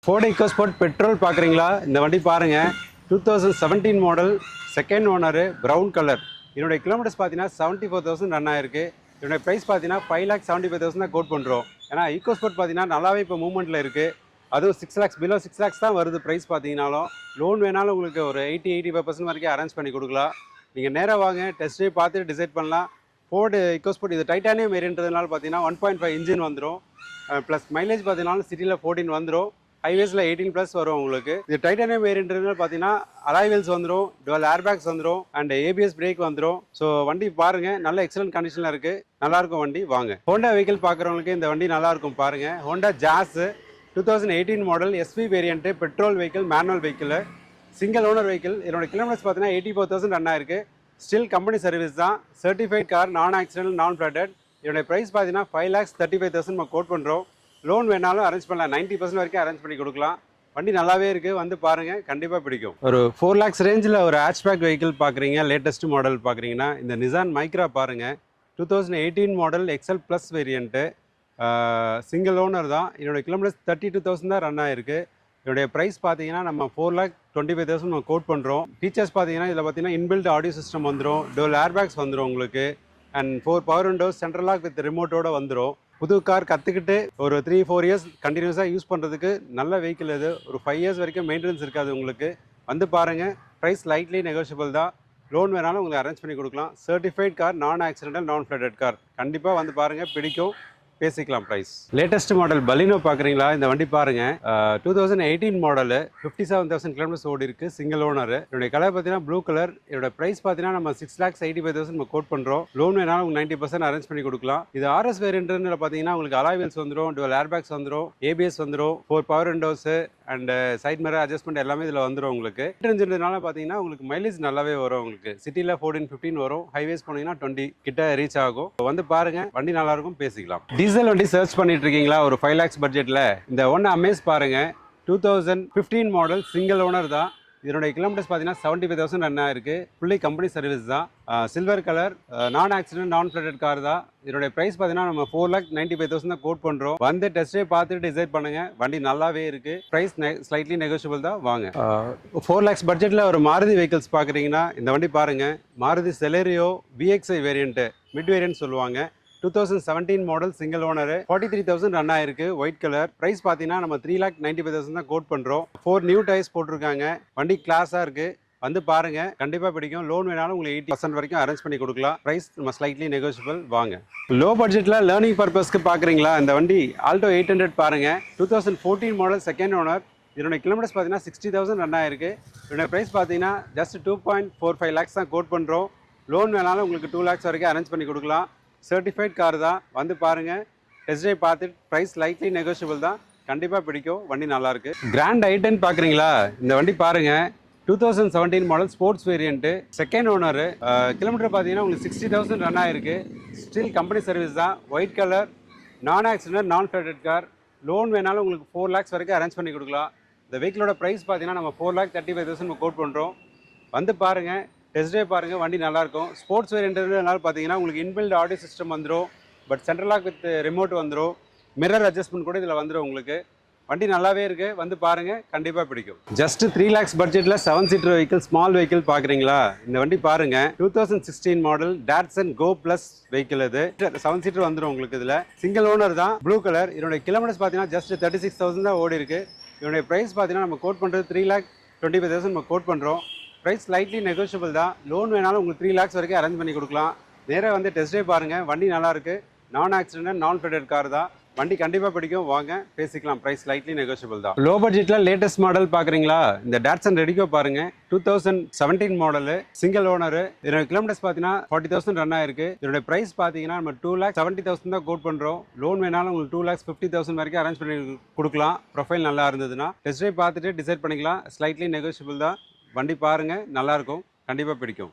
Ford EcoSport petrol பார்க்குறீங்களா? இந்த வண்டி பாருங்க. 2017 model, second owner, brown colour. இதனுடைய கிலோமீட்டர்ஸ் பார்த்தீங்கன்னா 74,000 ரன் ஆயிருக்கு. இதனுடைய ப்ரைஸ் பார்த்தீங்கன்னா 5,75,000 தான் கோட் பண்ணுறோம். ஏன்னா EcoSport பார்த்தீங்கன்னா நல்லாவே இப்போ மூவ்மெண்ட்டில் இருக்குது. அதுவும் 6 lakhs பிலோ 6 lakhs தான் வருது ப்ரைஸ் பார்த்தீங்கன்னாலும். லோன் வேணாலும் உங்களுக்கு ஒரு 80-85% வரைக்கும் அரேஞ்ச் பண்ணி கொடுக்கலாம். நீங்கள் நேராக வாங்க, டெஸ்ட் ட்ரைவ் பார்த்துட்டு டிசைட் பண்ணலாம். Ford EcoSport இது டைட்டானியம் வேரியன்றதுனால பார்த்தீங்கன்னா 1.5 இன்ஜின் வந்துடும். ப்ளஸ் மைலேஜ் பார்த்தீங்கன்னா சிட்டியில் 14 வந்துடும். ஹைவேஸில் 18+ வரும் உங்களுக்கு. இது டைட்டானியம் வேரியன்ட்னால பார்த்தீங்கன்னா அலாய்வெல்ஸ் வந்துடும், டுவல் ஏர்பேக்ஸ் வந்துடும் அண்ட் ABS பிரேக் வந்துடும். ஸோ வண்டி பாருங்க, நல்ல எக்ஸலன்ட் கண்டிஷனில் இருக்கு, நல்லா இருக்கும் வண்டி. வாங்க. ஹோண்டா வெஹிக்கிள் பார்க்குறவங்களுக்கு இந்த வண்டி நல்லா இருக்கும் பாருங்க. Honda Jazz 2018 model, SV variant, petrol vehicle, manual vehicle, single owner vehicle. இதோட கிலோமீட்டர்ஸ் பார்த்தீங்கன்னா 84,000 ரன் ஆயிருக்கு. ஸ்டில் கம்பெனி சர்வீஸ் தான். Certified car, non accident, non flooded. இதோட ப்ரைஸ் பார்த்தீங்கன்னா 5,35,000 நம்ம கோட் பண்ணுறோம். லோன் வேணாலும் அரேஞ்ச் பண்ணலாம், 90% வரைக்கும் அரேஞ்ச் பண்ணி கொடுக்கலாம். வண்டி நல்லாவே இருக்குது, வந்து பாருங்கள், கண்டிப்பாக பிடிக்கும். ஒரு 4 lakhs ரேஞ்சில் ஒரு ஹேட்ச்பேக் வெஹிக்கிள் பார்க்குறீங்க, லேட்டஸ்ட் மாடல் பார்க்குறீங்கன்னா இந்த நிசான் மைக்ரா பாருங்கள். 2018 model, XL+ variant, single owner தான். என்னுடைய கிலோமீட்டர்ஸ் 32,000 தான் ரன் ஆயிருக்கு. என்னுடைய ப்ரைஸ் பார்த்தீங்கன்னா நம்ம 4,25,000 நம்ம கோட் பண்ணுறோம். ஃபீச்சர்ஸ் பார்த்தீங்கன்னா இதில் பார்த்தீங்கன்னா இன்பில்ட் ஆடியோ சிஸ்டம் வந்துடும், டுவல் ஏர்பேக்ஸ் வந்துடும் உங்களுக்கு, and 4 power windows, central lock with ரிமோட்டோட வந்துடும். புது கார் கற்றுக்கிட்டு ஒரு 3-4 இயர்ஸ் கண்டினியூஸாக யூஸ் பண்ணுறதுக்கு நல்ல வெஹிக்கிள் இது. ஒரு 5 இயர்ஸ் வரைக்கும் மெயின்டெனன்ஸ் இருக்காது உங்களுக்கு. வந்து பாருங்கள், ப்ரைஸ் லைட்லி நெகோஷியபிள் தான். லோன் வேணாலும் உங்களுக்கு அரேஞ்ச் பண்ணி கொடுக்கலாம். சர்டிஃபைட் கார், நான் ஆக்சிடென்டல், நான் ஃப்ளட்டட் கார். கண்டிப்பாக வந்து பாருங்கள், பிடிக்கும், பேசிக்கலாம் ப்ரைஸ். லேட்டஸ்ட் மாடல் பலினோ பார்க்குறீங்களா? இந்த வண்டி பாருங்கள். 2018 மாடலு, 57,000 கிலோமீட்டர்ஸ் ஓடி இருக்கு, சிங்கிள் ஓனர். என்னுடைய கலர் பார்த்தீங்கன்னா ப்ளூ கலர். என்னோட ப்ரைஸ் பார்த்தீங்கன்னா நம்ம 6,85,000 நம்ம கோட் பண்ணுறோம். லோன் வேணாலும் உங்களுக்கு 90% அரேஞ்ச் பண்ணி கொடுக்கலாம். இது RS வேரியன்ட்னு பார்த்தீங்கன்னா உங்களுக்கு அலாய்வெல்ஸ் வந்துடும், டுவல் ஏர்பேக்ஸ் வந்துடும், ABS வந்துடும், 4 power windows and side mirror adjustment எல்லாமே இதில் வந்துடும் உங்களுக்கு. இன்ஜினால பார்த்தீங்கன்னா உங்களுக்கு மைலேஜ் நல்லாவே வரும் உங்களுக்கு. சிட்டியில் 14-15 வரும், ஹைவேஸ் போனீங்கன்னா 20 கிட்ட ரீச் ஆகும். வந்து பாருங்க, வண்டி நல்லா இருக்கும், பேசிக்கலாம். டீசல் வண்டி சர்ச் பண்ணிட்டு இருக்கீங்களா? ஒரு 5 lakhs பட்ஜெட்டில் இந்த ஒன்று அமேஸ் பாருங்க. 2015 மாடல், சிங்கிள் ஓனர் தான். இதனுடைய கிலோமீட்டர்ஸ் பார்த்தீங்கன்னா 75,000 ரன் ஆயிருக்கு. ஃபுல்லி கம்பெனி சர்வீஸ் தான். சில்வர் கலர், நான் ஆக்சிடென்ட், நான் ஃப்ளட்டட் கார் தான். இதனுடைய ப்ரைஸ் பார்த்தீங்கன்னா நம்ம 4,95,000 தான் கோட் பண்ணுறோம். வந்து டெஸ்ட்டே பார்த்துட்டு டிசைட் பண்ணுங்க, வண்டி நல்லாவே இருக்கு. ப்ரைஸ் ஸ்லைட்லி நெகோஷியபிள் தான். வாங்க. 4 lakhs பட்ஜெட்டில் ஒரு மாருதி வெஹிக்கிள்ஸ் பார்க்குறீங்கன்னா இந்த வண்டி பாருங்க. Maruti Celerio VXI variant, mid variant சொல்லுவாங்க. 2017 மாடல், சிங்கிள் ஓனர், 43,000 ரன் ஆயிருக்கு, ஒயிட் கலர். பிரைஸ் பார்த்தீங்கன்னா நம்ம 3,95,000 தான் கோட் பண்ணுறோம். 4 நியூ டயர்ஸ் போட்டிருக்காங்க. வண்டி கிளாஸாக இருக்கு, வந்து பாருங்க, கண்டிப்பாக பிடிக்கும். லோன் வேணாலும் உங்களுக்கு 80% வரைக்கும் அரேஞ்ச் பண்ணி கொடுக்கலாம். ப்ரைஸ் நம்ம ஸ்லைட்லி நெகோஷியபிள். வாங்க. லோ பட்ஜெட்டில் லேர்னிங் பர்பஸ்க்கு பார்க்குறீங்களா? இந்த வண்டி ஆல்டோ 800 பாருங்க. 2014 மாடல், செகண்ட் ஓனர். இதனுடைய கிலோமீட்டர்ஸ் பார்த்தீங்கன்னா 60,000 ரன் ஆயிருக்கு. இதனுடைய ப்ரைஸ் பார்த்தீங்கன்னா ஜஸ்ட் 2.45 lakhs தான் கோட் பண்ணுறோம். லோன் வேணாலும் உங்களுக்கு 2 lakhs வரைக்கும் அரேஞ்ச் பண்ணி கொடுக்கலாம். சர்டிஃபைட் கார் தான், வந்து பாருங்கள், டெஸ்ட் ட்ரைவ் பார்த்துட்டு ப்ரைஸ் லைட்லி நெகோஷியபிள் தான், கண்டிப்பாக பிடிக்கும். வண்டி நல்லாயிருக்கு. கிராண்ட் i10 பார்க்குறீங்களா? இந்த வண்டி பாருங்கள். 2017 model, sports variant, second owner. Kilometre பார்த்தீங்கன்னா உங்களுக்கு 60,000 ரன் ஆயிருக்கு. ஸ்டில் கம்பெனி சர்வீஸ் தான். ஒயிட் கலர், நான் accident, non flooded car. Loan வேணாலும் உங்களுக்கு 4 lakhs வரைக்கும் அரேஞ்ச் பண்ணி கொடுக்கலாம். இந்த வெஹிக்கிளோட ப்ரைஸ் பார்த்தீங்கன்னா நம்ம 4,35,000 நம்ம கோட் பண்ணுறோம். வந்து பாருங்கள், டெஸ்ட் ட்ரைவ் பாருங்கள், வண்டி நல்லாயிருக்கும். ஸ்போர்ட்ஸ் வேரியன்ட்னால பார்த்தீங்கன்னா உங்களுக்கு இன்பில்ட் ஆடியோ சிஸ்டம் வந்துடும், but central lock with remote வந்துடும், மிரர் அட்ஜஸ்ட்மெண்ட் கூட இதில் வந்துடும் உங்களுக்கு. வண்டி நல்லாவே இருக்குது, வந்து பாருங்கள், கண்டிப்பாக பிடிக்கும். ஜஸ்ட் 3 lakhs பட்ஜெட்டில் 7 seater வெஹிக்கிள், ஸ்மால் வெஹிக்கிள் பார்க்குறீங்களா? இந்த வண்டி பாருங்கள். 2016 மாடல், டாட்சன் கோ ப்ளஸ் வெஹிக்கிள். இது 7 seater வந்துடும் உங்களுக்கு. இதில் சிங்கிள் ஓனர் தான், ப்ளூ கலர். இதனுடைய கிலோமீட்டர்ஸ் பார்த்தீங்கன்னா ஜஸ்ட் 36,000 தான் ஓடி இருக்குது. இதனுடைய ப்ரைஸ் பார்த்தீங்கன்னா நம்ம கோட் பண்ணுறது 3,25,000 நம்ம கோட் பண்ணுறோம். ப்ரைஸ் ஸ்லைட்லி நெகோஷியபிள் தான். லோன் வேணாலும் உங்களுக்கு 3 lakhs வரைக்கும் அரேஞ்ச் பண்ணி கொடுக்கலாம். நேராக வந்து டெஸ்ட் ட்ரைவ் பாருங்கள், வண்டி நல்லாயிருக்கு. நான் ஆக்சிடென்ட், நான் ஃப்ளட்டட் கார் தான். வண்டி கண்டிப்பாக பிடிக்கும், வாங்க, பேசிக்கலாம். ப்ரைஸ் ஸ்லைட்லி நெகோஷியபிள் தான். லோ பட்ஜெட்டில் லேட்டஸ்ட் மாடல் பார்க்குறீங்களா? இந்த டாட்சன் ரெடிகோ பாருங்கள். 2017 மாடலு, சிங்கிள் ஓனர். இதோட கிலோமீட்டர்ஸ் பார்த்தீங்கன்னா 40,000 ரன் ஆயிருக்கு. இதோட ப்ரைஸ் பார்த்தீங்கன்னா நம்ம 2,70,000 தான் கோட் பண்ணுறோம். லோன் வேணாலும் உங்களுக்கு 2,50,000 வரைக்கும் அரேஞ்ச் பண்ணி கொடுக்கலாம். ப்ரொஃபைல் நல்லா இருந்ததுன்னா டெஸ்ட் ட்ரைவ் பார்த்துட்டு டிசைட் பண்ணிக்கலாம். ஸ்லைட்லி நெகோஷியபிள் தான். வண்டி பாருங்கள், நல்லாயிருக்கும், கண்டிப்பாக பிடிக்கும்.